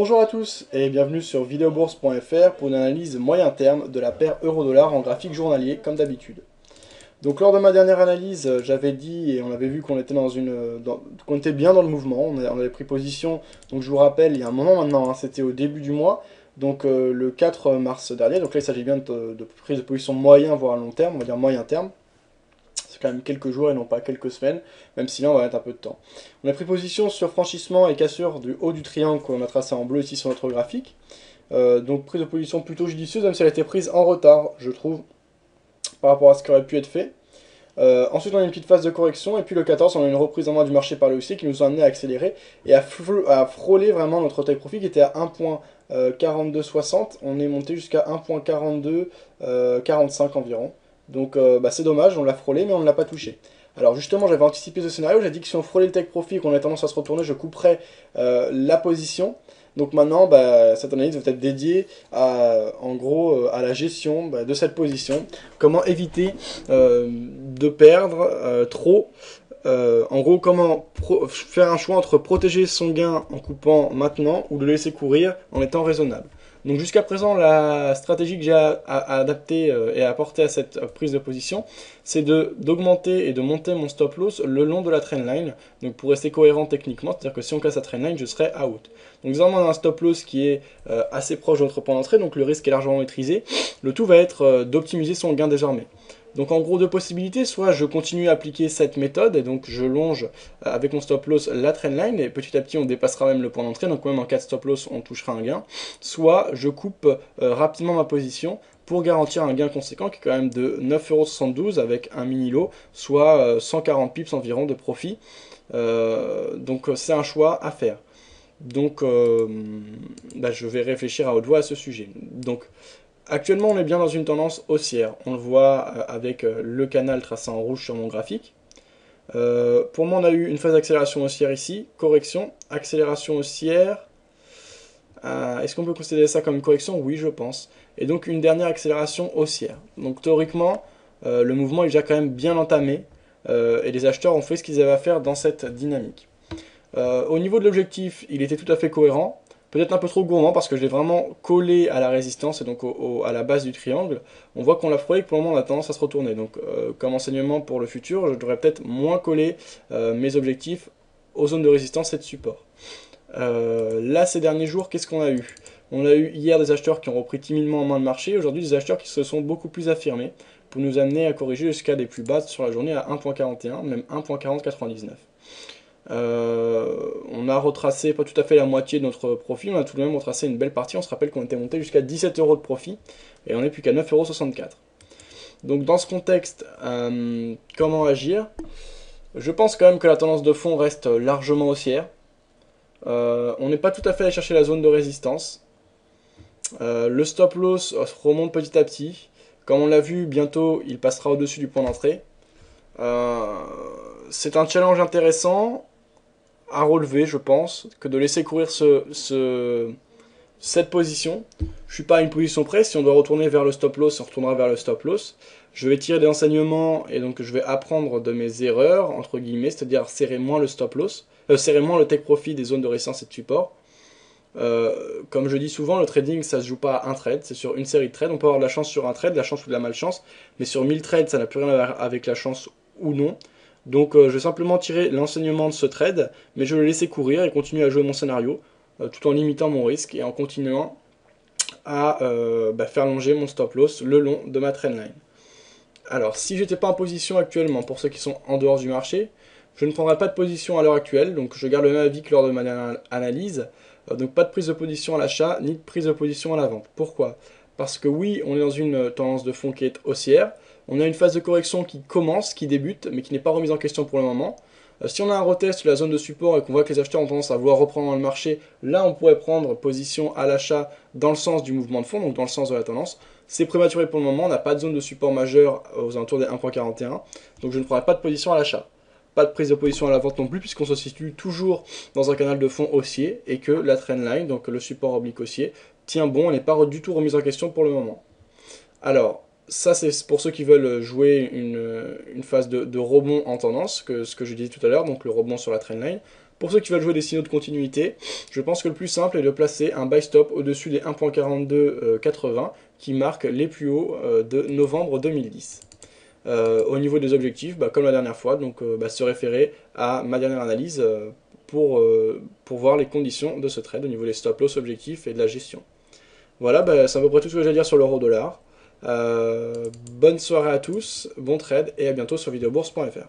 Bonjour à tous et bienvenue sur videobourse.fr pour une analyse moyen terme de la paire euro-dollar en graphique journalier comme d'habitude. Donc lors de ma dernière analyse, j'avais dit et on avait vu qu'on était qu'on était bien dans le mouvement, on avait pris position, donc je vous rappelle, il y a un moment maintenant, hein, c'était au début du mois, donc le 4 mars dernier, donc là il s'agit bien de prise de position moyen voire à long terme, on va dire moyen terme. C'est quand même quelques jours et non pas quelques semaines, même si là on va mettre un peu de temps. On a pris position sur franchissement et cassure du haut du triangle qu'on a tracé en bleu ici sur notre graphique. Donc prise de position plutôt judicieuse, même si elle a été prise en retard, je trouve, par rapport à ce qui aurait pu être fait. Ensuite on a une petite phase de correction, et puis le 14 on a une reprise en main du marché par le haussier qui nous a amené à accélérer et à frôler vraiment notre take profit qui était à 1.4260, on est monté jusqu'à 1.4245 environ. Donc c'est dommage, on l'a frôlé mais on ne l'a pas touché. Alors justement j'avais anticipé ce scénario, j'ai dit que si on frôlait le take profit et qu'on avait tendance à se retourner, je couperais la position. Donc maintenant, cette analyse va être dédiée en gros à la gestion de cette position. Comment éviter de perdre trop. En gros, comment faire un choix entre protéger son gain en coupant maintenant ou le laisser courir en étant raisonnable. Donc jusqu'à présent, la stratégie que j'ai adaptée et apportée à cette prise de position, c'est d'augmenter et de monter mon stop loss le long de la trendline, donc pour rester cohérent techniquement, c'est-à-dire que si on casse la trendline, je serai out. Donc désormais on a un stop loss qui est assez proche de notre point d'entrée, donc le risque est largement maîtrisé. Le tout va être d'optimiser son gain désormais. Donc en gros deux possibilités, soit je continue à appliquer cette méthode et donc je longe avec mon stop loss la trendline et petit à petit on dépassera même le point d'entrée, donc même en cas de stop loss on touchera un gain, soit je coupe rapidement ma position pour garantir un gain conséquent qui est quand même de 9,72€ avec un mini lot, soit 140 pips environ de profit. Donc c'est un choix à faire. Donc je vais réfléchir à haute voix à ce sujet. Donc actuellement, on est bien dans une tendance haussière. On le voit avec le canal tracé en rouge sur mon graphique. Pour moi, on a eu une phase d'accélération haussière ici. Correction, accélération haussière. Est-ce qu'on peut considérer ça comme une correction? Oui, je pense. Et donc, une dernière accélération haussière. Donc, théoriquement, le mouvement est déjà quand même bien entamé. Et les acheteurs ont fait ce qu'ils avaient à faire dans cette dynamique. Au niveau de l'objectif, il était tout à fait cohérent. Peut-être un peu trop gourmand parce que je l'ai vraiment collé à la résistance et donc à la base du triangle. On voit qu'on l'a frôlé et que pour le moment on a tendance à se retourner. Donc comme enseignement pour le futur, je devrais peut-être moins coller mes objectifs aux zones de résistance et de support. Là ces derniers jours, qu'est-ce qu'on a eu? On a eu hier des acheteurs qui ont repris timidement en main le marché, aujourd'hui des acheteurs qui se sont beaucoup plus affirmés pour nous amener à corriger jusqu'à des plus basses sur la journée à 1.41, même 1.4099. On a retracé pas tout à fait la moitié de notre profit, on a tout de même retracé une belle partie. On se rappelle qu'on était monté jusqu'à 17€ de profit et on n'est plus qu'à 9,64€. Donc dans ce contexte, comment agir? Je pense quand même que la tendance de fond reste largement haussière. On n'est pas tout à fait allé chercher la zone de résistance. Le stop loss remonte petit à petit. Comme on l'a vu, bientôt il passera au-dessus du point d'entrée. C'est un challenge intéressant à relever, je pense, que de laisser courir cette position. Je suis pas à une position près, si on doit retourner vers le stop loss, on retournera vers le stop loss. Je vais tirer des enseignements et donc je vais apprendre de mes erreurs, entre guillemets, c'est-à-dire serrer moins le stop loss, serrer moins le take profit des zones de résistance et de support. Comme je dis souvent, le trading ça se joue pas à un trade, c'est sur une série de trades. On peut avoir de la chance sur un trade, de la chance ou de la malchance, mais sur 1000 trades ça n'a plus rien à voir avec la chance ou non. Donc je vais simplement tirer l'enseignement de ce trade, mais je vais le laisser courir et continuer à jouer mon scénario, tout en limitant mon risque et en continuant à faire longer mon stop loss le long de ma trendline. Alors si j'étais pas en position actuellement, pour ceux qui sont en dehors du marché, je ne prendrai pas de position à l'heure actuelle, donc je garde le même avis que lors de ma dernière analyse, donc pas de prise de position à l'achat, ni de prise de position à la vente. Pourquoi? Parce que oui, on est dans une tendance de fond qui est haussière, on a une phase de correction qui commence, qui débute, mais qui n'est pas remise en question pour le moment. Si on a un retest de la zone de support et qu'on voit que les acheteurs ont tendance à vouloir reprendre dans le marché, là on pourrait prendre position à l'achat dans le sens du mouvement de fond, donc dans le sens de la tendance. C'est prématuré pour le moment, on n'a pas de zone de support majeure aux alentours des 1.41, donc je ne prendrai pas de position à l'achat. Pas de prise de position à la vente non plus, puisqu'on se situe toujours dans un canal de fond haussier et que la trendline, donc le support oblique haussier, tient bon, elle n'est pas du tout remise en question pour le moment. Alors, ça c'est pour ceux qui veulent jouer une phase de rebond en tendance, ce que je disais tout à l'heure, donc le rebond sur la trendline. Pour ceux qui veulent jouer des signaux de continuité, je pense que le plus simple est de placer un buy stop au-dessus des 1.4280 qui marquent les plus hauts de novembre 2010. Au niveau des objectifs, comme la dernière fois, donc se référer à ma dernière analyse pour voir les conditions de ce trade au niveau des stop loss objectifs et de la gestion. Voilà, c'est à peu près tout ce que j'ai à dire sur l'euro-dollar. Bonne soirée à tous, bon trade et à bientôt sur videobourse.fr.